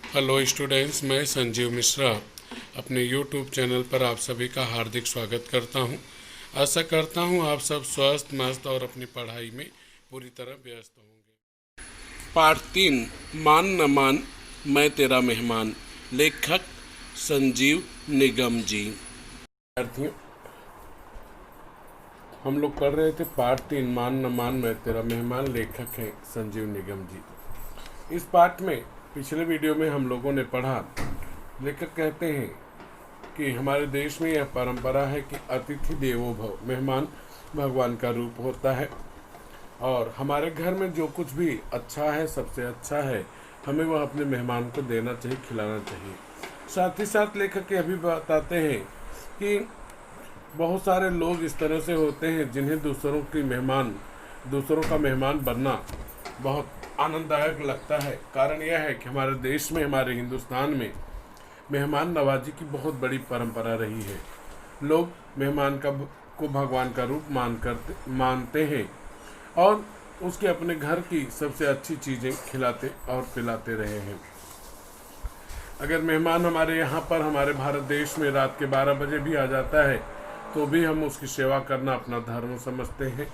Hello students, मैं संजीव मिश्रा अपने YouTube channel पर आप सभी का हार्दिक स्वागत करता हूं। आशा करता हूं आप सब स्वस्थ मस्त और अपनी पढ़ाई में पूरी तरह व्यस्त होंगे। पाठ 3, मान न मान मैं तेरा मेहमान। लेखक संजीव निगम जी। विद्यार्थियों, हम लोग पढ़ रहे थे पाठ 3, मान न मान मैं तेरा मेहमान। लेखक हैं संजीव निगम जी। इस पाठ में पिछले वीडियो में हम लोगों ने पढ़ा, लेखक कहते हैं कि हमारे देश में यह परंपरा है कि अतिथि देवो भव, मेहमान भगवान का रूप होता है और हमारे घर में जो कुछ भी अच्छा है, सबसे अच्छा है, हमें वह अपने मेहमान को देना चाहिए, खिलाना चाहिए। साथ ही साथ लेखक यह भी बताते हैं कि बहुत सारे लोग इस तरह से होते हैं जिन्हें दूसरों का मेहमान बनना बहुत आनंददायक लगता है। कारण यह है कि हमारे देश में, हमारे हिंदुस्तान में मेहमान नवाजी की बहुत बड़ी परंपरा रही है। लोग मेहमान को भगवान का रूप मानते हैं और उसके अपने घर की सबसे अच्छी चीज़ें खिलाते और पिलाते रहे हैं। अगर मेहमान हमारे यहाँ पर, हमारे भारत देश में रात के 12 बजे भी आ जाता है तो भी हम उसकी सेवा करना अपना धर्म समझते हैं।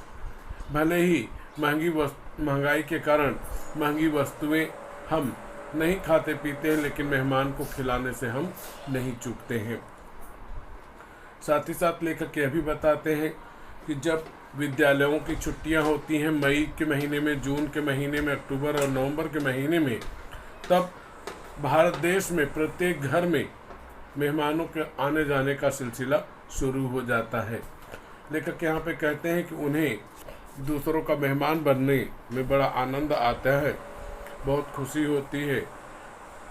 भले ही महंगाई के कारण महंगी वस्तुएं हम नहीं खाते पीते हैं, लेकिन मेहमान को खिलाने से हम नहीं चूकते हैं। साथ ही साथ लेखक यह भी बताते हैं कि जब विद्यालयों की छुट्टियां होती हैं मई के महीने में, जून के महीने में, अक्टूबर और नवंबर के महीने में, तब भारत देश में प्रत्येक घर में मेहमानों के आने जाने का सिलसिला शुरू हो जाता है। लेखक यहाँ पे कहते हैं कि उन्हें दूसरों का मेहमान बनने में बड़ा आनंद आता है, बहुत खुशी होती है।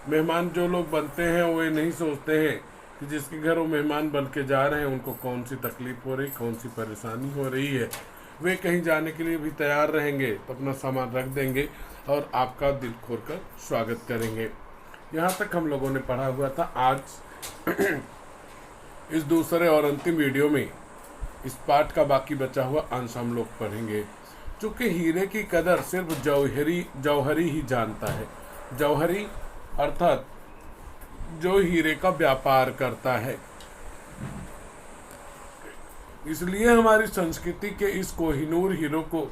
मेहमान जो लोग बनते हैं वो ये नहीं सोचते हैं कि जिसके घर वो मेहमान बन के जा रहे हैं उनको कौन सी तकलीफ हो रही, कौन सी परेशानी हो रही है। वे कहीं जाने के लिए भी तैयार रहेंगे तो अपना सामान रख देंगे और आपका दिल खोलकर स्वागत करेंगे। यहाँ तक हम लोगों ने पढ़ा हुआ था। आज इस दूसरे और अंतिम वीडियो में इस पाठ का बाकी बचा हुआ अंश हम लोग पढ़ेंगे। चूँकि हीरे की कदर सिर्फ जौहरी ही जानता है। जौहरी अर्थात जो हीरे का व्यापार करता है। इसलिए हमारी संस्कृति के इस कोहिनूर हीरो को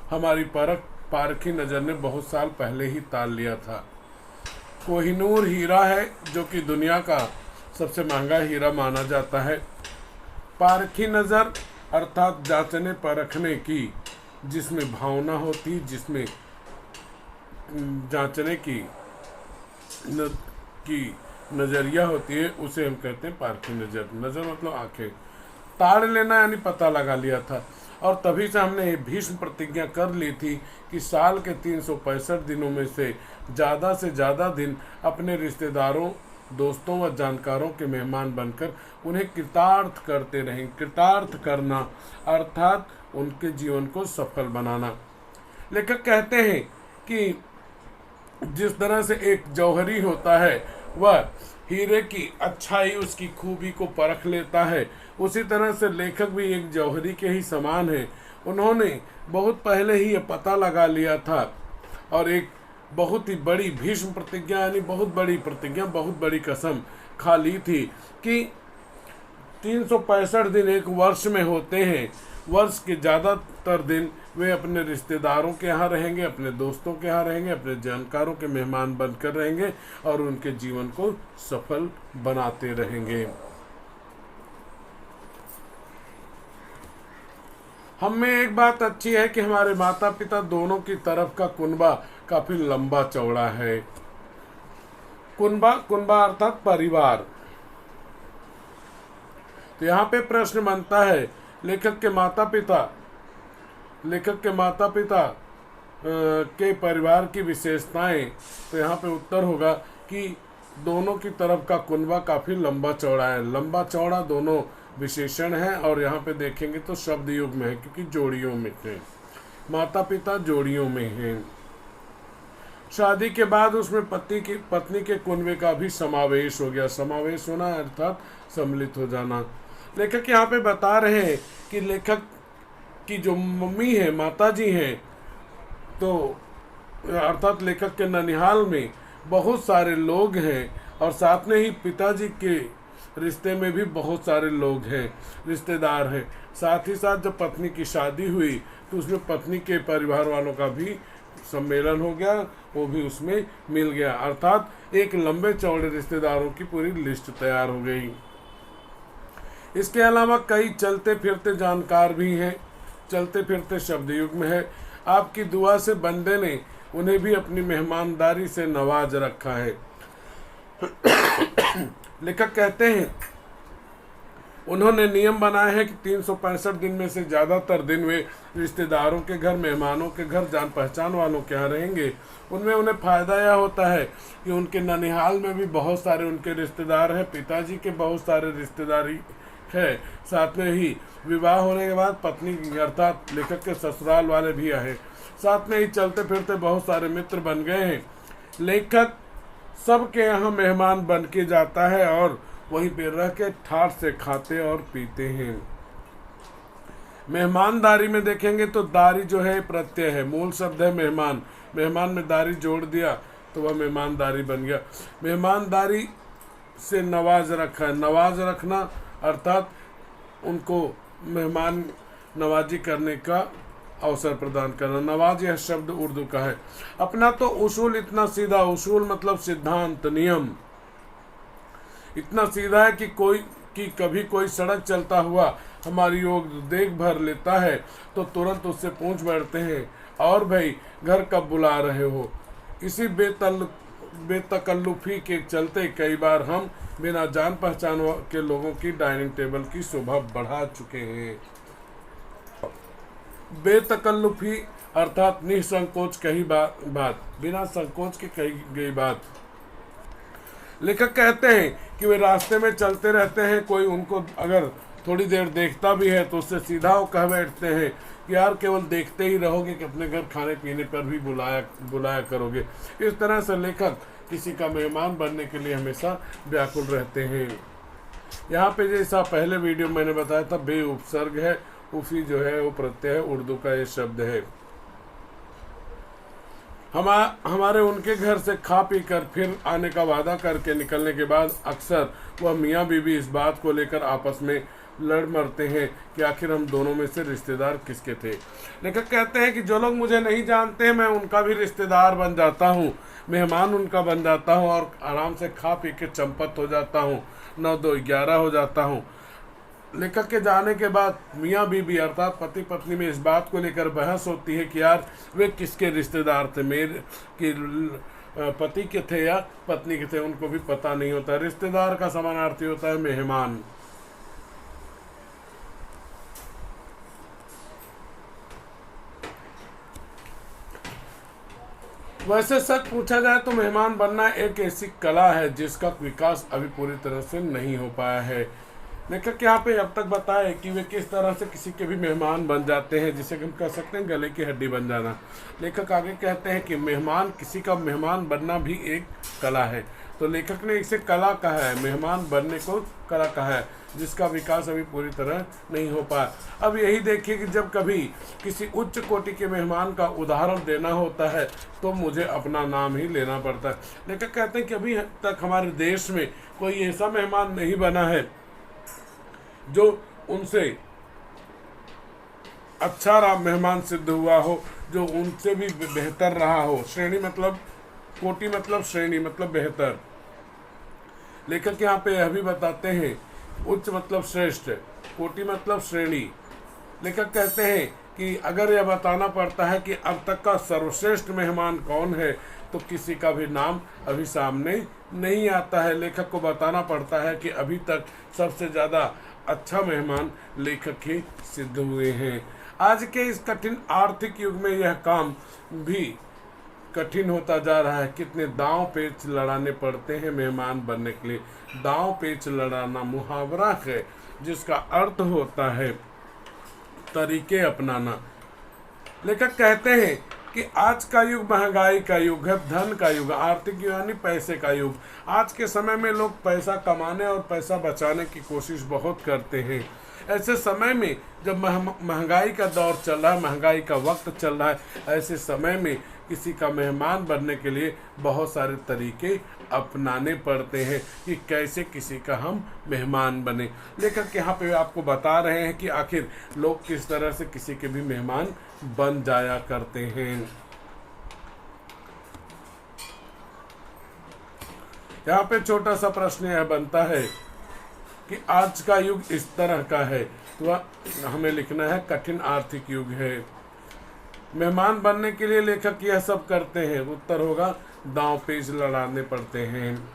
हमारी पारखी नज़र ने बहुत साल पहले ही ताल लिया था। कोहिनूर हीरा है जो कि दुनिया का सबसे महंगा हीरा माना जाता है। पारखी नज़र अर्थात जांचने परखने की, जिसमें भावना होती, जिसमें जांचने की नज़रिया होती है, उसे हम कहते हैं पारखी नज़र। नज़र मतलब आंखें। ताड़ लेना यानी पता लगा लिया था। और तभी से हमने भीष्म प्रतिज्ञा कर ली थी कि साल के 365 दिनों में से ज़्यादा दिन अपने रिश्तेदारों, दोस्तों व जानकारों के मेहमान बनकर उन्हें कृतार्थ करते रहें। कृतार्थ करना अर्थात उनके जीवन को सफल बनाना। लेखक कहते हैं कि जिस तरह से एक जौहरी होता है वह हीरे की अच्छाई, उसकी खूबी को परख लेता है, उसी तरह से लेखक भी एक जौहरी के ही समान है। उन्होंने बहुत पहले ही ये पता लगा लिया था और एक बहुत ही बड़ी भीष्म प्रतिज्ञा यानी बहुत बड़ी प्रतिज्ञा, बहुत बड़ी कसम खा ली थी कि 365 दिन एक वर्ष में होते हैं। वर्ष के ज़्यादातर दिन वे अपने रिश्तेदारों के यहाँ रहेंगे, अपने दोस्तों के यहाँ रहेंगे, अपने जानकारों के मेहमान बनकर रहेंगे और उनके जीवन को सफल बनाते रहेंगे। हम में एक बात अच्छी है कि हमारे माता पिता दोनों की तरफ का कुनबा काफी लंबा चौड़ा है। कुनबा अर्थात परिवार। तो यहाँ पे प्रश्न बनता है, लेखक के माता पिता के परिवार की विशेषताएं। तो यहाँ पे उत्तर होगा कि दोनों की तरफ का कुनबा काफी लंबा चौड़ा है। लंबा चौड़ा दोनों विशेषण है और यहाँ पे देखेंगे तो शब्द युग में है, क्योंकि जोड़ियों में थे। माता पिता जोड़ियों में हैं। शादी के बाद उसमें पत्नी के कुनबे का भी समावेश हो गया। समावेश होना अर्थात सम्मिलित हो जाना। लेखक यहाँ पे बता रहे हैं कि लेखक की जो मम्मी है, माता जी हैं, तो अर्थात लेखक के ननिहाल में बहुत सारे लोग हैं और साथ में ही पिताजी के रिश्ते में भी बहुत सारे लोग हैं, रिश्तेदार हैं। साथ ही साथ जब पत्नी की शादी हुई तो उसमें पत्नी के परिवार वालों का भी सम्मेलन हो गया, वो भी उसमें मिल गया। अर्थात एक लंबे चौड़े रिश्तेदारों की पूरी लिस्ट तैयार हो गई। इसके अलावा कई चलते फिरते जानकार भी हैं, चलते फिरते शब्द युग में है। आपकी दुआ से बंदे ने उन्हें भी अपनी मेहमानदारी से नवाज रखा है। लेखक कहते हैं उन्होंने नियम बनाया है कि 365 दिन में से ज़्यादातर दिन वे रिश्तेदारों के घर, मेहमानों के घर, जान पहचान वालों के यहाँ रहेंगे। उनमें उन्हें फ़ायदा यह होता है कि उनके ननिहाल में भी बहुत सारे उनके रिश्तेदार हैं, पिताजी के बहुत सारे रिश्तेदारी है। साथ में ही विवाह होने के बाद पत्नी अर्थात लेखक के ससुराल वाले भी आए। साथ में ही चलते फिरते बहुत सारे मित्र बन गए हैं। लेखक सबके यहाँ मेहमान बन के जाता है और वहीं पे रह के ठाठ से खाते और पीते हैं। मेहमानदारी में देखेंगे तो दारी जो है प्रत्यय है, मूल शब्द है मेहमान। मेहमान में दारी जोड़ दिया तो वह मेहमानदारी बन गया। मेहमानदारी से नवाज रखा है, नवाज रखना अर्थात उनको मेहमान नवाजी करने का अवसर प्रदान करना। नवाज यह शब्द उर्दू का है। अपना तो उसूल इतना सीधा, उसूल मतलब सिद्धांत, नियम इतना सीधा है कि कभी कोई सड़क चलता हुआ हमारी ओर देख भर लेता है तो तुरंत उससे पूछ बैठते हैं, और भाई घर कब बुला रहे हो। इसी बेतकल्लुफी के चलते कई बार हम बिना जान पहचान के लोगों की डाइनिंग टेबल की शोभा बढ़ा चुके हैं। बेतकल्लुफी अर्थात निसंकोच कही बात, बिना संकोच के कही गई बात। लेखक कहते हैं कि वे रास्ते में चलते रहते हैं, कोई उनको अगर थोड़ी देर देखता भी है तो उससे सीधा वो कह बैठते हैं कि यार केवल देखते ही रहोगे कि अपने घर खाने पीने पर भी बुलाया करोगे। इस तरह से लेखक किसी का मेहमान बनने के लिए हमेशा व्याकुल रहते हैं। यहाँ पे जैसा पहले वीडियो मैंने बताया था, बे उपसर्ग है, उफी जो है वो प्रत्यय है, उर्दू का ये शब्द है। हमारे उनके घर से खा पी कर फिर आने का वादा करके निकलने के बाद अक्सर वह मियाँ बीवी इस बात को लेकर आपस में लड़ मरते हैं कि आखिर हम दोनों में से रिश्तेदार किसके थे। लेखक कहते हैं कि जो लोग मुझे नहीं जानते हैं मैं उनका भी रिश्तेदार बन जाता हूँ, मेहमान उनका बन जाता हूँ और आराम से खा पी के चंपत हो जाता हूँ, 9-2-11 हो जाता हूँ। लेखक के जाने के बाद मियाँ बीबी अर्थात पति पत्नी में इस बात को लेकर बहस होती है कि यार वे किसके रिश्तेदार थे, मेरे कि पति के थे या पत्नी के थे, उनको भी पता नहीं होता। रिश्तेदार का समानार्थी होता है मेहमान। वैसे सच पूछा जाए तो मेहमान बनना एक ऐसी कला है जिसका विकास अभी पूरी तरह से नहीं हो पाया है। लेखक यहाँ पे अब तक बताए कि वे किस तरह से किसी के भी मेहमान बन जाते हैं, जिसे हम कह सकते हैं गले की हड्डी बन जाना। लेखक आगे कहते हैं कि किसी का मेहमान बनना भी एक कला है। तो लेखक ने इसे कला कहा है, मेहमान बनने को कला कहा है, जिसका विकास अभी पूरी तरह नहीं हो पाया। अब यही देखिए कि जब कभी किसी उच्च कोटि के मेहमान का उदाहरण देना होता है तो मुझे अपना नाम ही लेना पड़ता है। लेखक कहते हैं कि अभी तक हमारे देश में कोई ऐसा मेहमान नहीं बना है जो उनसे अच्छा मेहमान सिद्ध हुआ हो, जो उनसे भी बेहतर रहा हो। श्रेणी मतलब कोटि मतलब श्रेणी मतलब बेहतर। लेखक यहाँ पे यह भी बताते हैं उच्च मतलब श्रेष्ठ, कोटि मतलब श्रेणी। लेखक कहते हैं कि अगर यह बताना पड़ता है कि अब तक का सर्वश्रेष्ठ मेहमान कौन है तो किसी का भी नाम अभी सामने नहीं आता है। लेखक को बताना पड़ता है कि अभी तक सबसे ज़्यादा अच्छा मेहमान लेखक ही सिद्ध हुए हैं। आज के इस कठिन आर्थिक युग में यह काम भी कठिन होता जा रहा है। कितने दांव पेच लड़ाने पड़ते हैं मेहमान बनने के लिए। दांव पेच लड़ाना मुहावरा है जिसका अर्थ होता है तरीके अपनाना। लेखक कहते हैं कि आज का युग महंगाई का युग है, धन का युग, आर्थिक यानी पैसे का युग। आज के समय में लोग पैसा कमाने और पैसा बचाने की कोशिश बहुत करते हैं। ऐसे समय में जब महंगाई का दौर चल रहा है, महंगाई का वक्त चल रहा है, ऐसे समय में किसी का मेहमान बनने के लिए बहुत सारे तरीके अपनाने पड़ते हैं कि कैसे किसी का हम मेहमान बने। लेखक यहाँ पे आपको बता रहे हैं कि आखिर लोग किस तरह से किसी के भी मेहमान बन जाया करते हैं। यहाँ पे छोटा सा प्रश्न यह बनता है कि आज का युग इस तरह का है, तो हमें लिखना है कठिन आर्थिक युग है। मेहमान बनने के लिए लेखक यह सब करते हैं। उत्तर होगा दांव पेच लड़ाने पड़ते हैं।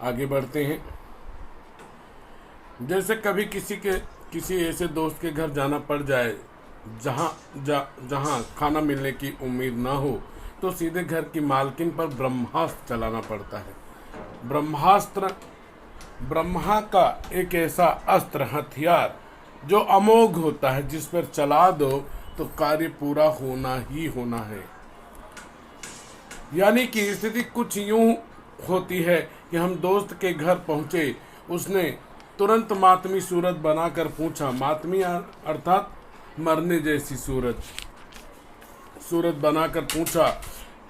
आगे बढ़ते हैं। जैसे कभी किसी ऐसे दोस्त के घर जाना पड़ जाए जहां खाना मिलने की उम्मीद ना हो, तो सीधे घर की मालकिन पर ब्रह्मास्त्र चलाना पड़ता है। ब्रह्मास्त्र ब्रह्मा का एक ऐसा अस्त्र, हथियार जो अमोघ होता है, जिस पर चला दो तो कार्य पूरा होना ही होना है। यानी कि स्थिति कुछ यूं होती है कि हम दोस्त के घर पहुंचे, उसने तुरंत मातमी सूरत बनाकर पूछा, मातमी अर्थात मरने जैसी सूरत बनाकर पूछा,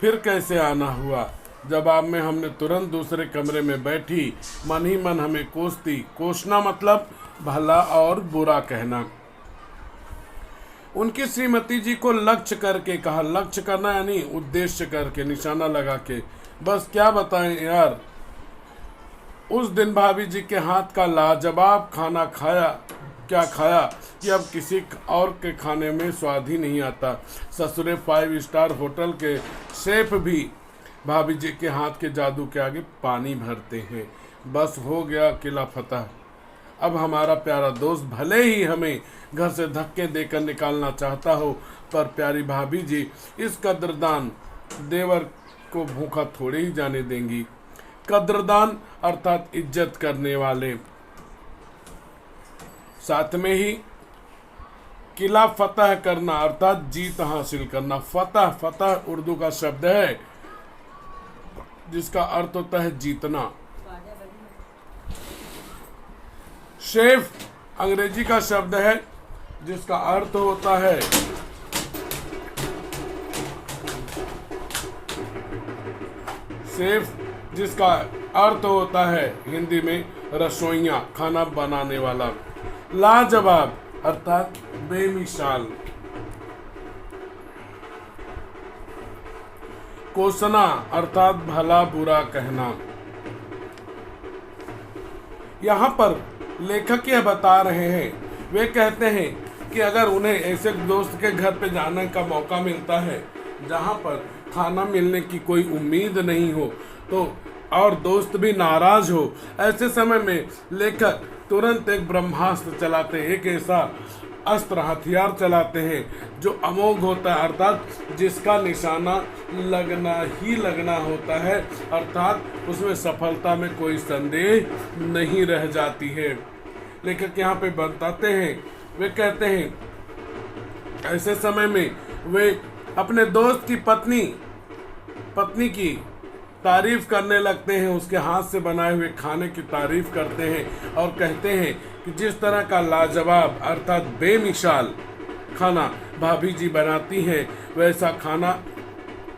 फिर कैसे आना हुआ। जवाब में हमने तुरंत दूसरे कमरे में बैठी मन ही मन हमें कोसती। कोसना मतलब भला और बुरा कहना। उनकी श्रीमती जी को लक्ष्य करके कहा, लक्ष्य करना यानी उद्देश्य करके, निशाना लगा के। बस क्या बताएं यार, उस दिन भाभी जी के हाथ का लाजवाब खाना खाया कि अब किसी और के खाने में स्वाद ही नहीं आता। ससुरे 5 स्टार होटल के शेफ भी भाभी जी के हाथ के जादू के आगे पानी भरते हैं। बस हो गया किला फतह। अब हमारा प्यारा दोस्त भले ही हमें घर से धक्के देकर निकालना चाहता हो, पर प्यारी भाभी जी इस कद्रदान देवर को भूखा थोड़े ही जाने देंगी। कद्रदान अर्थात इज्जत करने वाले। साथ में ही किला फतह करना अर्थात जीत हासिल करना। फतह उर्दू का शब्द है जिसका अर्थ होता है जीतना। शेफ अंग्रेजी का शब्द है जिसका अर्थ होता है शेफ, जिसका अर्थ होता है हिंदी में रसोइया, खाना बनाने वाला। लाजवाब अर्थात बेमिसाल। कोसना अर्थात भला बुरा कहना। यहाँ पर लेखक यह बता रहे हैं, वे कहते हैं कि अगर उन्हें ऐसे दोस्त के घर पे जाने का मौका मिलता है जहाँ पर खाना मिलने की कोई उम्मीद नहीं हो, तो और दोस्त भी नाराज हो, ऐसे समय में लेखक तुरंत एक ब्रह्मास्त्र चलाते हैं, एक ऐसा अस्त्र हथियार चलाते हैं जो अमोघ होता है, अर्थात जिसका निशाना लगना ही लगना होता है, अर्थात उसमें सफलता में कोई संदेह नहीं रह जाती है। लेखक यहाँ पे बताते हैं, वे कहते हैं ऐसे समय में वे अपने दोस्त की पत्नी की तारीफ करने लगते हैं, उसके हाथ से बनाए हुए खाने की तारीफ करते हैं और कहते हैं कि जिस तरह का लाजवाब अर्थात बेमिसाल खाना भाभी जी बनाती हैं, वैसा खाना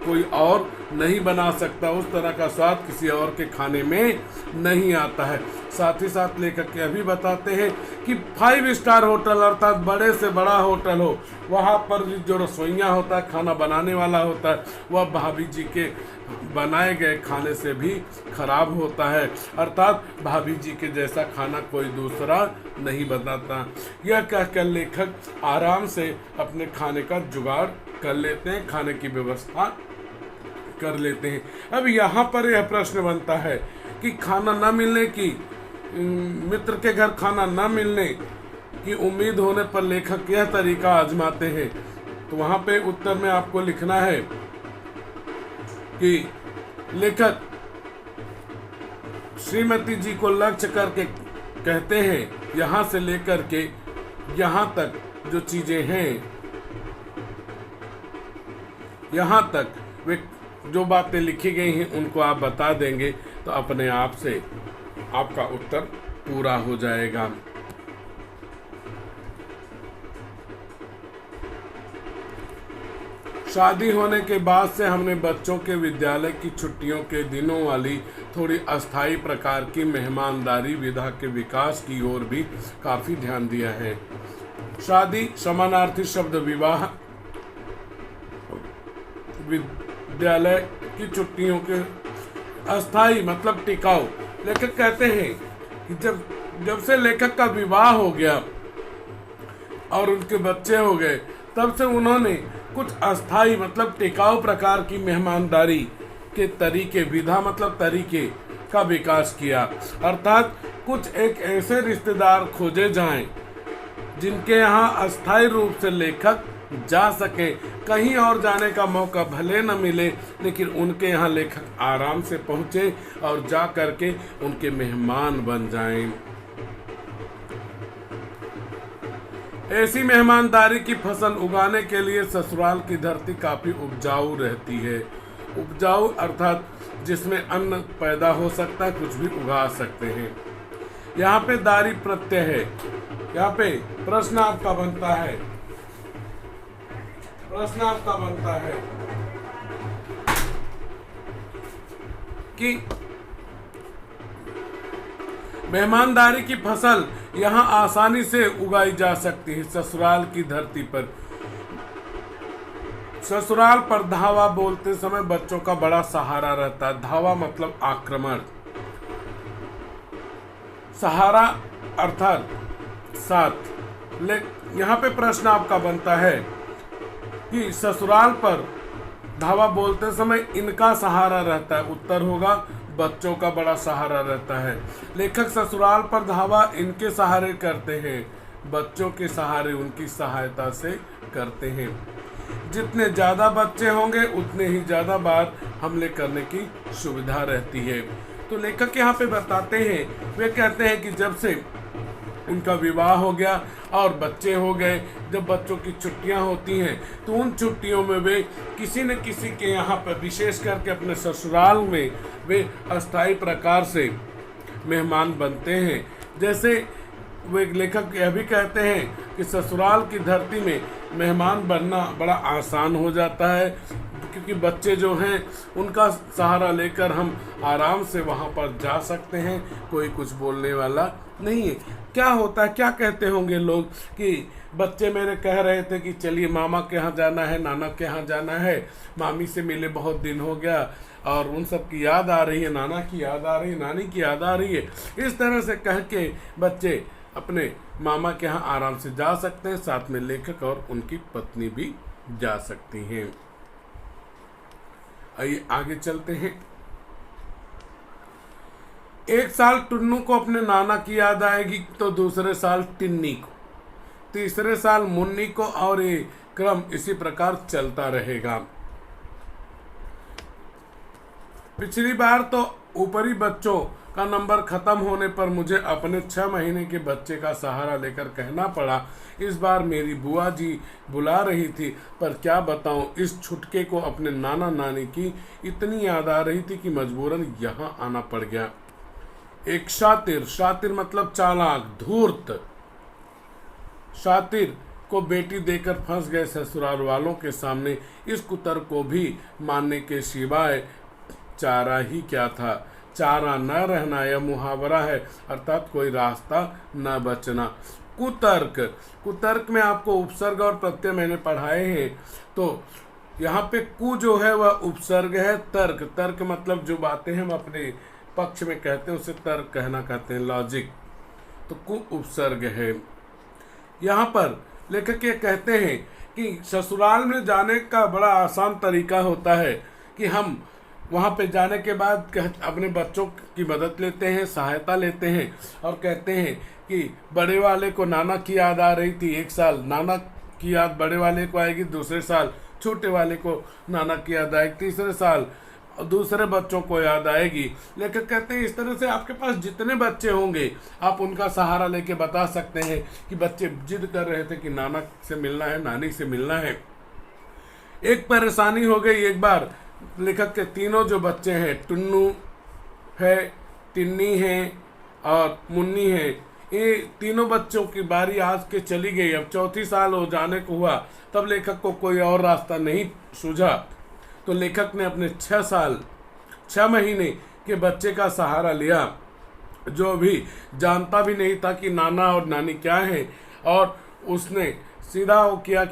कोई और नहीं बना सकता, उस तरह का स्वाद किसी और के खाने में नहीं आता है। साथ ही साथ लेखक यह भी बताते हैं कि 5 स्टार होटल अर्थात बड़े से बड़ा होटल हो, वहाँ पर जो रसोइया होता है, खाना बनाने वाला होता है, वह भाभी जी के बनाए गए खाने से भी खराब होता है, अर्थात भाभी जी के जैसा खाना कोई दूसरा नहीं बनाता। यह कहकर लेखक आराम से अपने खाने का जुगाड़ कर लेते हैं, खाने की व्यवस्था कर लेते हैं। अब यहाँ पर यह प्रश्न बनता है कि खाना न मिलने की, मित्र के घर खाना न मिलने की उम्मीद होने पर लेखक यह तरीका आजमाते हैं। तो वहाँ पे उत्तर में आपको लिखना है कि लेखक श्रीमती जी को लक्ष्य करके कहते हैं, यहाँ से लेकर के यहाँ तक जो चीजें हैं, यहाँ तक वे जो बातें लिखी गई हैं उनको आप बता देंगे तो अपने आप से आपका उत्तर पूरा हो जाएगा। शादी होने के बाद से हमने बच्चों के विद्यालय की छुट्टियों के दिनों वाली थोड़ी अस्थायी प्रकार की मेहमानदारी विधा के विकास की ओर भी काफी ध्यान दिया है। शादी समानार्थी शब्द विवाह विद्यालय की छुट्टियों के अस्थायी मतलब टिकाऊ। लेखक कहते हैं कि जब से लेखक का विवाह हो गया और उनके बच्चे हो गए, तब से उन्होंने कुछ अस्थाई मतलब टिकाऊ प्रकार की मेहमानदारी के तरीके, विधा मतलब तरीके का विकास किया। अर्थात कुछ एक ऐसे रिश्तेदार खोजे जाएं जिनके यहाँ अस्थाई रूप से लेखक जा सके। कहीं और जाने का मौका भले न मिले, लेकिन उनके यहाँ लेखक आराम से पहुँचे और जा करके उनके मेहमान बन जाएं। ऐसी मेहमानदारी की फसल उगाने के लिए ससुराल की धरती काफी उपजाऊ रहती है। उपजाऊ अर्थात जिसमें अन्न पैदा हो सकता है, कुछ भी उगा सकते हैं। यहाँ पे दारी प्रत्यय है। यहाँ पे प्रश्न आपका बनता है, कि मेहमानदारी की फसल यहाँ आसानी से उगाई जा सकती है ससुराल की धरती पर। ससुराल पर धावा बोलते समय बच्चों का बड़ा सहारा रहता है। धावा मतलब आक्रमण, सहारा अर्थात साथ। यहाँ पे प्रश्न आपका बनता है कि ससुराल पर धावा बोलते समय इनका सहारा रहता है। उत्तर होगा बच्चों का बड़ा सहारा रहता है। लेखक ससुराल पर धावा इनके सहारे करते हैं, बच्चों के सहारे उनकी सहायता से करते हैं। जितने ज्यादा बच्चे होंगे उतने ही ज्यादा बार हमले करने की सुविधा रहती है। तो लेखक यहाँ पे बताते हैं, वे कहते हैं कि जब से उनका विवाह हो गया और बच्चे हो गए, जब बच्चों की छुट्टियां होती हैं तो उन छुट्टियों में वे किसी न किसी के यहाँ पर, विशेष करके अपने ससुराल में, वे अस्थायी प्रकार से मेहमान बनते हैं। जैसे वे लेखक यह भी कहते हैं कि ससुराल की धरती में मेहमान बनना बड़ा आसान हो जाता है, क्योंकि बच्चे जो हैं उनका सहारा लेकर हम आराम से वहाँ पर जा सकते हैं, कोई कुछ बोलने वाला नहीं है। क्या होता है, क्या कहते होंगे लोग कि बच्चे मेरे कह रहे थे कि चलिए मामा के यहाँ जाना है, नाना के यहाँ जाना है, मामी से मिले बहुत दिन हो गया और उन सब की याद आ रही है, नाना की याद आ रही है, नानी की याद आ रही है। इस तरह से कह के बच्चे अपने मामा के यहाँ आराम से जा सकते हैं, साथ में लेखक और उनकी पत्नी भी जा सकती हैं। आइए आगे चलते हैं। एक साल टुन्नू को अपने नाना की याद आएगी, तो दूसरे साल टिन्नी को, तीसरे साल मुन्नी को, और ये क्रम इसी प्रकार चलता रहेगा। पिछली बार तो ऊपरी बच्चों का नंबर खत्म होने पर मुझे अपने 6 महीने के बच्चे का सहारा लेकर कहना पड़ा। इस बार मेरी बुआ जी बुला रही थी, पर क्या बताऊं, इस छुटके को अपने नाना नानी की इतनी याद आ रही थी कि मजबूरन यहाँ आना पड़ गया। एक शातिर, शातिर मतलब चालाक, धूर्त, शातिर को बेटी देकर फंस गए ससुराल वालों के सामने। इस कुतर को भी मानने के सिवाय चारा ही क्या था। चारा न रहना यह मुहावरा है, अर्थात कोई रास्ता न बचना। कुतर्क, कुतर्क में आपको उपसर्ग और प्रत्यय मैंने पढ़ाए हैं, तो यहाँ पे कु जो है वह उपसर्ग है। तर्क, तर्क मतलब जो बातें हम अपने पक्ष में कहते हैं उसे तर्क कहना कहते हैं, लॉजिक। तो कु उपसर्ग है। यहाँ पर लेखक ये कहते हैं कि ससुराल में जाने का बड़ा आसान तरीका होता है कि हम वहाँ पे जाने के बाद अपने बच्चों की मदद लेते हैं, सहायता लेते हैं और कहते हैं कि बड़े वाले को नाना की याद आ रही थी, एक साल नाना की याद बड़े वाले को आएगी, दूसरे साल छोटे वाले को नाना की याद आएगी, तीसरे साल दूसरे बच्चों को याद आएगी। लेखक कहते हैं इस तरह से आपके पास जितने बच्चे होंगे आप उनका सहारा लेके बता सकते हैं कि बच्चे जिद कर रहे थे कि नाना से मिलना है, नानी से मिलना है। एक परेशानी हो गई। एक बार लेखक के तीनों जो बच्चे हैं, टुन्नू है, टिन्नी है और मुन्नी है, ये तीनों बच्चों की बारी आज के चली गई, अब चौथी साल हो जाने को हुआ, तब लेखक को कोई और रास्ता नहीं सूझा, तो लेखक ने अपने 6 महीने के बच्चे का सहारा लिया, जो अभी जानता भी नहीं था कि नाना और नानी क्या है। और उसने सीधा वो किया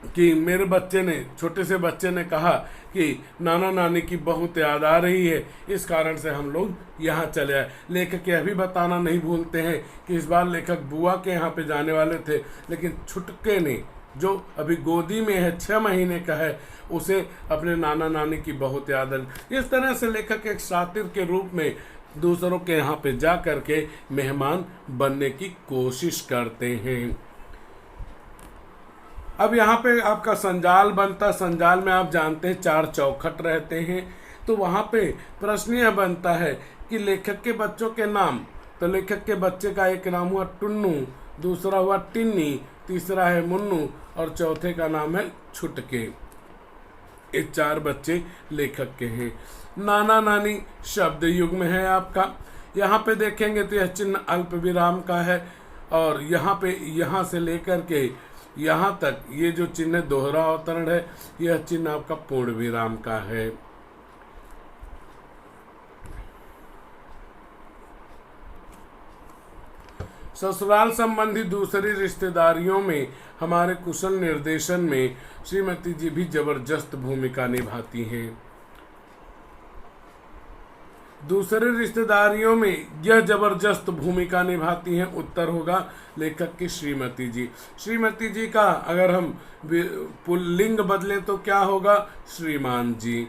कि मेरे बच्चे ने, छोटे से बच्चे ने कहा कि नाना नानी की बहुत याद आ रही है, इस कारण से हम लोग यहाँ चले आए। लेखक यह भी बताना नहीं भूलते हैं कि इस बार लेखक बुआ के यहाँ पे जाने वाले थे, लेकिन छुटके ने, जो अभी गोदी में है, 6 महीने का है, उसे अपने नाना नानी की बहुत याद है। इस तरह से लेखक एक शातिर के रूप में दूसरों के यहाँ पे जा करके मेहमान बनने की कोशिश करते हैं। अब यहाँ पे आपका संजाल बनता, संजाल में आप जानते हैं 4 चौखट रहते हैं, तो वहाँ पे प्रश्न यह बनता है कि लेखक के बच्चों के नाम। तो लेखक के बच्चे का एक नाम हुआ टुन्नू, दूसरा हुआ टिन्नी, तीसरा है मुन्नू और चौथे का नाम है छुटके। ये 4 बच्चे लेखक के हैं। नाना नानी शब्द युग में है आपका। यहाँ पे देखेंगे तो यह चिन्ह अल्प विराम का है, और यहाँ पे, यहाँ से लेकर के यहाँ तक ये जो चिन्ह दोहरा अवतरण है, यह चिन्ह आपका पूर्ण विराम का है। ससुराल संबंधी दूसरी रिश्तेदारियों में हमारे कुशल निर्देशन में श्रीमती जी भी जबरदस्त भूमिका निभाती हैं। दूसरे रिश्तेदारियों में यह जबरदस्त भूमिका निभाती हैं, उत्तर होगा लेखक की श्रीमती जी। श्रीमती जी का अगर हम पुल्लिंग बदले तो क्या होगा? श्रीमान जी।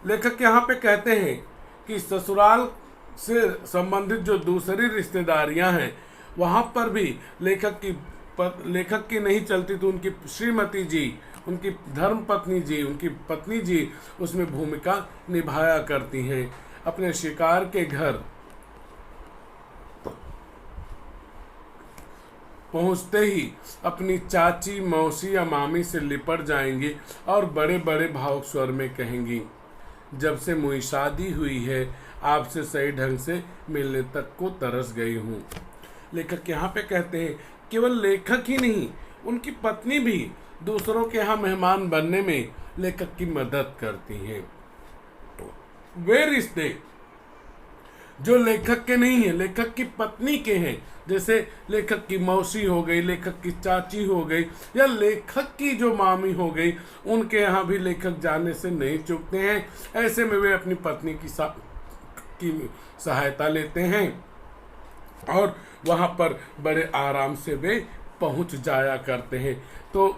लेखक यहाँ पे कहते हैं कि ससुराल से संबंधित जो दूसरी रिश्तेदारियां हैं, वहां पर भी लेखक की नहीं चलती, तो उनकी श्रीमती जी, उनकी धर्म पत्नी जी, उनकी पत्नी जी उसमें भूमिका निभाया करती हैं। अपने शिकार के घर पहुंचते ही अपनी चाची, मौसी या मामी से लिपट जाएंगी और बड़े बड़े भावुक स्वर में कहेंगी, जब से मुझे शादी हुई है आपसे सही ढंग से मिलने तक को तरस गई हूँ। लेखक यहाँ पे कहते हैं केवल लेखक ही नहीं, उनकी पत्नी भी दूसरों के यहाँ मेहमान बनने में लेखक की मदद करती हैं। वे रिश्ते जो लेखक के नहीं है, लेखक की पत्नी के हैं, जैसे लेखक की मौसी हो गई, लेखक की चाची हो गई, या लेखक की जो मामी हो गई, उनके यहाँ भी लेखक जाने से नहीं चूकते हैं। ऐसे में वे अपनी पत्नी की सहायता लेते हैं और वहाँ पर बड़े आराम से वे पहुँच जाया करते हैं। तो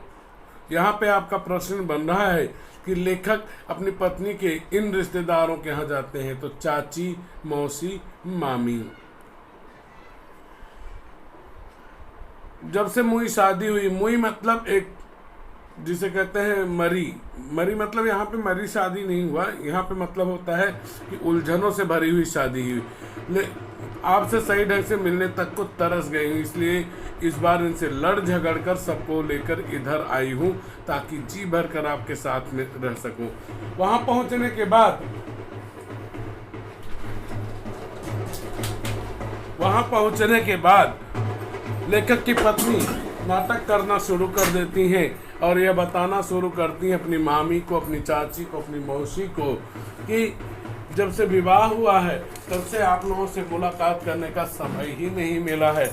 यहाँ पे आपका प्रश्न बन रहा है कि लेखक अपनी पत्नी के इन रिश्तेदारों के यहाँ जाते हैं, तो चाची, मौसी, मामी। जब से मुई शादी हुई, मुई मतलब एक जिसे कहते हैं मरी मतलब यहाँ पे मरी शादी नहीं हुआ, यहाँ पे मतलब होता है कि उलझनों से भरी हुई शादी हुई। आपसे सही ढंग से मिलने तक को तरस गई हूँ, इसलिए इस बार इनसे लड़ झगड़ कर सबको लेकर इधर आई हूँ ताकि जी भर कर आपके साथ में रह सकूं। वहां पहुंचने के बाद लेखक की पत्नी नाटक करना शुरू कर देती हैं और यह बताना शुरू करती हैं अपनी मामी को, अपनी चाची को, अपनी मौसी को कि जब से विवाह हुआ है तब से आप लोगों से मुलाकात करने का समय ही नहीं मिला है।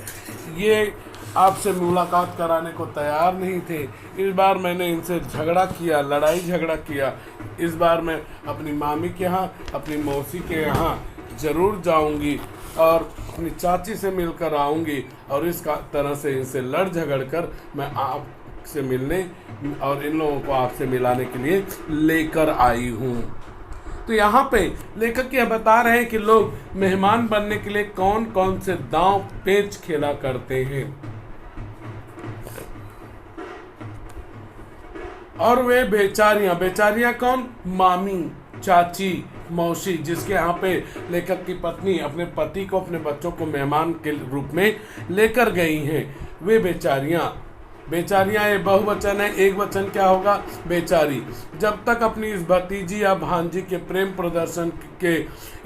ये आपसे मुलाकात कराने को तैयार नहीं थे। इस बार मैंने इनसे झगड़ा किया, लड़ाई झगड़ा किया। इस बार मैं अपनी मामी के यहाँ, अपनी मौसी के यहाँ ज़रूर जाऊंगी और अपनी चाची से मिलकर आऊंगी और इस तरह से इनसे लड़ झगड़ कर मैं आपसे मिलने और इन लोगों को आपसे मिलाने के लिए लेकर आई हूँ। तो यहाँ पे लेखक यह बता रहे हैं कि लोग मेहमान बनने के लिए कौन कौन से दांव पेच खेला करते हैं और वे बेचारियां कौन? मामी, चाची, मौसी, जिसके यहाँ पे लेखक की पत्नी अपने पति को, अपने बच्चों को मेहमान के रूप में लेकर गई हैं। वे बेचारियां बेचारियां ये बहुवचन है, एक वचन क्या होगा? बेचारी। जब तक अपनी इस भतीजी या भांजी के प्रेम प्रदर्शन के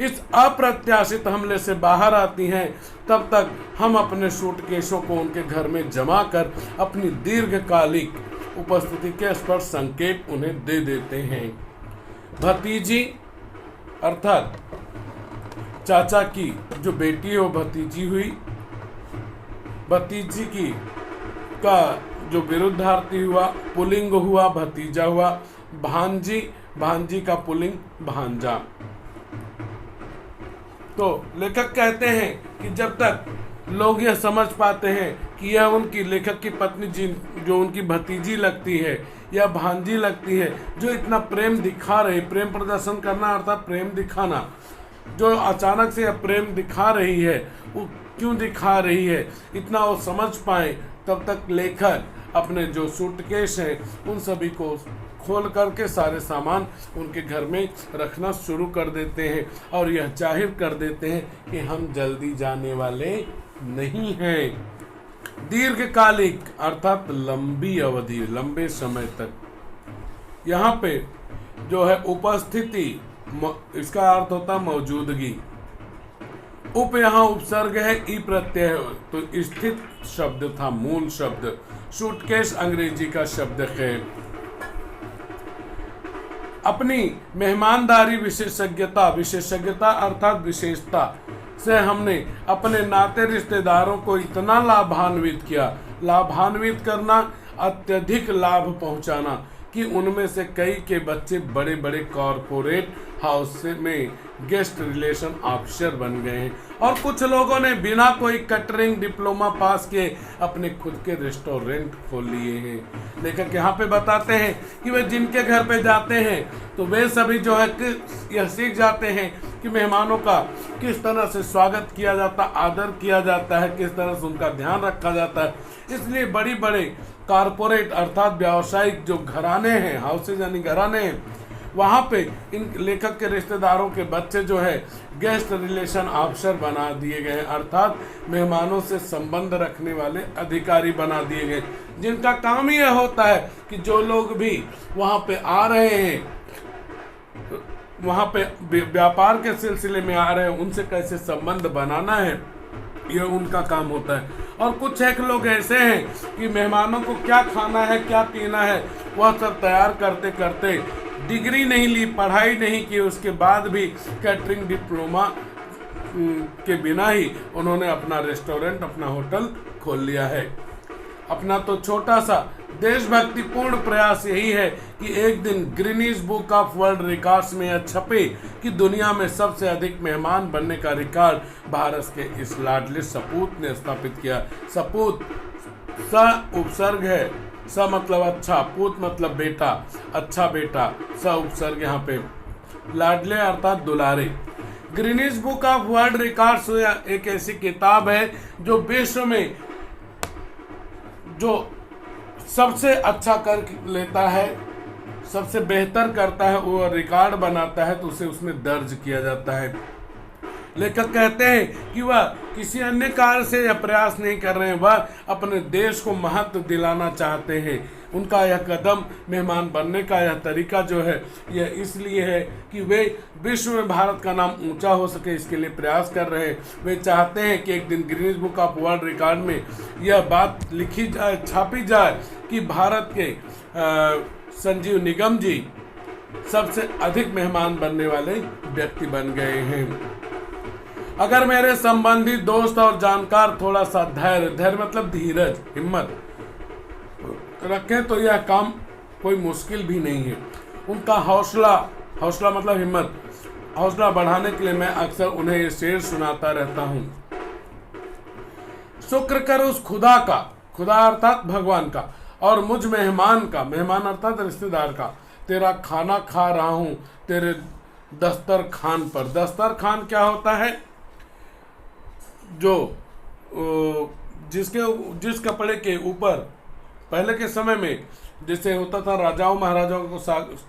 इस अप्रत्याशित हमले से बाहर आती हैं, तब तक हम अपने सूटकेसों को उनके घर में जमा कर अपनी दीर्घकालिक उपस्थिति के स्पष्ट संकेत उन्हें दे देते हैं। भतीजी अर्थात चाचा की जो बेटी है वो भतीजी हुई। भतीजी की का जो विरुद्धार्थी हुआ पुल्लिंग हुआ भतीजा हुआ। भांजी, भांजी का पुल्लिंग भांजा। तो लेखक कहते हैं कि जब तक लोग यह समझ पाते हैं कि यह उनकी लेखक की पत्नी जो उनकी भतीजी लगती है या भांजी लगती है, जो इतना प्रेम दिखा रही, प्रेम प्रदर्शन करना अर्थात प्रेम दिखाना, जो अचानक से यह प्रेम दिखा रही है, वो क्यों दिखा रही है, इतना वो समझ पाए, तब तक लेखक अपने जो सूटकेस हैं उन सभी को खोल करके सारे सामान उनके घर में रखना शुरू कर देते हैं और यह जाहिर कर देते हैं कि हम जल्दी जाने वाले नहीं हैं। दीर्घकालिक अर्थात लंबी अवधि, लंबे समय तक। यहाँ पे जो है उपस्थिति, इसका अर्थ होता है मौजूदगी। उप यहाँ उपसर्ग है, ई प्रत्यय, तो स्थित शब्द था मूल शब्द। सूटकेस अंग्रेजी का शब्द है। अपनी मेहमानदारी विशेषज्ञता, विशेषज्ञता अर्थात विशेषता से हमने अपने नाते रिश्तेदारों को इतना लाभान्वित किया, लाभान्वित करना अत्यधिक लाभ पहुंचाना, कि उनमें से कई के बच्चे बड़े बड़े कॉरपोरेट हाउस में गेस्ट रिलेशन ऑफिसर बन गए हैं और कुछ लोगों ने बिना कोई कैटरिंग डिप्लोमा पास किए अपने खुद के रेस्टोरेंट खोल लिए हैं। लेखक यहाँ पे बताते हैं कि वे जिनके घर पे जाते हैं तो वे सभी जो है यह सीख जाते हैं कि मेहमानों का किस तरह से स्वागत किया जाता, आदर किया जाता है, किस तरह से उनका ध्यान रखा जाता है। इसलिए बड़ी बड़े कारपोरेट अर्थात व्यावसायिक जो घराने हैं, हाउसेज यानी घराने हैं, वहाँ पे इन लेखक के रिश्तेदारों के बच्चे जो है गेस्ट रिलेशन ऑफिसर बना दिए गए, अर्थात मेहमानों से संबंध रखने वाले अधिकारी बना दिए गए, जिनका काम यह होता है कि जो लोग भी वहाँ पे आ रहे हैं, वहाँ पे व्यापार के सिलसिले में आ रहे हैं, उनसे कैसे संबंध बनाना है, यह उनका काम होता है। और कुछ एक लोग ऐसे हैं कि मेहमानों को क्या खाना है, क्या पीना है, वह सब तैयार करते करते डिग्री नहीं ली, पढ़ाई नहीं की, उसके बाद भी कैटरिंग डिप्लोमा के बिना ही उन्होंने अपना रेस्टोरेंट, अपना होटल खोल लिया है। अपना तो छोटा सा देशभक्तिपूर्ण प्रयास यही है कि एक दिन Guinness book of world records में यह छपे कि दुनिया में सबसे अधिक मेहमान बनने का रिकॉर्ड भारत के इस लाडले सपूत ने स्थापित किया। सपूत स उपसर्ग है, स मतलब अच्छा, पूत मतलब बेटा, अच्छा बेटा, स उपसर्ग यहाँ पे, लाडले अर्थात दुलारे। Guinness book of world records एक ऐसी किताब है जो विश्व में जो सबसे अच्छा कर लेता है, सबसे बेहतर करता है, वो रिकॉर्ड बनाता है तो उसे उसमें दर्ज किया जाता है। लेखक कहते हैं कि वह किसी अन्य कार्य से यह प्रयास नहीं कर रहे हैं, वह अपने देश को महत्व दिलाना चाहते हैं। उनका यह कदम, मेहमान बनने का यह तरीका जो है, यह इसलिए है कि वे विश्व में भारत का नाम ऊंचा हो सके, इसके लिए प्रयास कर रहे हैं। वे चाहते हैं कि एक दिन Guinness book of world record में यह बात लिखी जाए, छापी जाए कि भारत के संजीव निगम जी सबसे अधिक मेहमान बनने वाले व्यक्ति बन गए हैं। अगर मेरे संबंधी, दोस्त और जानकार थोड़ा सा धैर्य मतलब धीरज, हिम्मत रखें तो यह काम कोई मुश्किल भी नहीं है। उनका हौसला मतलब हिम्मत, हौसला बढ़ाने के लिए मैं अक्सर उन्हें ये शेर सुनाता रहता हूँ। शुक्र कर उस खुदा का, खुदा अर्थात भगवान का, और मुझ मेहमान का, मेहमान अर्थात रिश्तेदार का, तेरा खाना खा रहा हूँ तेरे दस्तरखान पर। दस्तरखान क्या होता है? जो जिस कपड़े के ऊपर पहले के समय में जैसे होता था, राजाओं महाराजाओं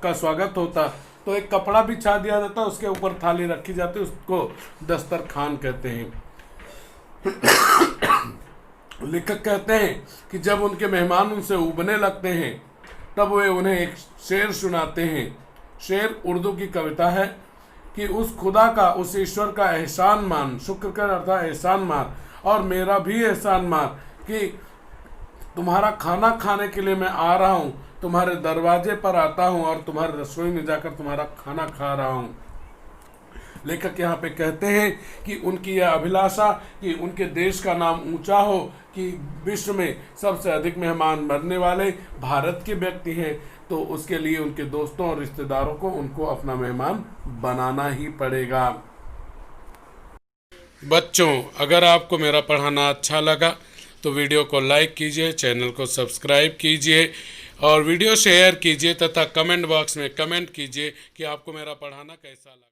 का स्वागत होता तो एक कपड़ा बिछा दिया जाता, उसके ऊपर थाली रखी जाती, उसको दस्तरखान कहते हैं। लेखक कहते हैं कि जब उनके मेहमान उनसे उबने लगते हैं तब वे उन्हें एक शेर सुनाते हैं। शेर उर्दू की कविता है कि उस खुदा का, उस ईश्वर का एहसान मान, शुक्र कर अर्थात एहसान मान, और मेरा भी एहसान मान कि तुम्हारा खाना खाने के लिए मैं आ रहा हूँ, तुम्हारे दरवाजे पर आता हूँ और तुम्हारे रसोई में जाकर तुम्हारा खाना खा रहा हूँ। लेखक यहाँ पे कहते हैं कि उनकी यह अभिलाषा कि उनके देश का नाम ऊंचा हो, कि विश्व में सबसे अधिक मेहमान बनने वाले भारत के व्यक्ति हैं, तो उसके लिए उनके दोस्तों और रिश्तेदारों को उनको अपना मेहमान बनाना ही पड़ेगा। बच्चों, अगर आपको मेरा पढ़ाना अच्छा लगा तो वीडियो को लाइक कीजिए, चैनल को सब्सक्राइब कीजिए और वीडियो शेयर कीजिए तथा कमेंट बॉक्स में कमेंट कीजिए कि आपको मेरा पढ़ाना कैसा लगा।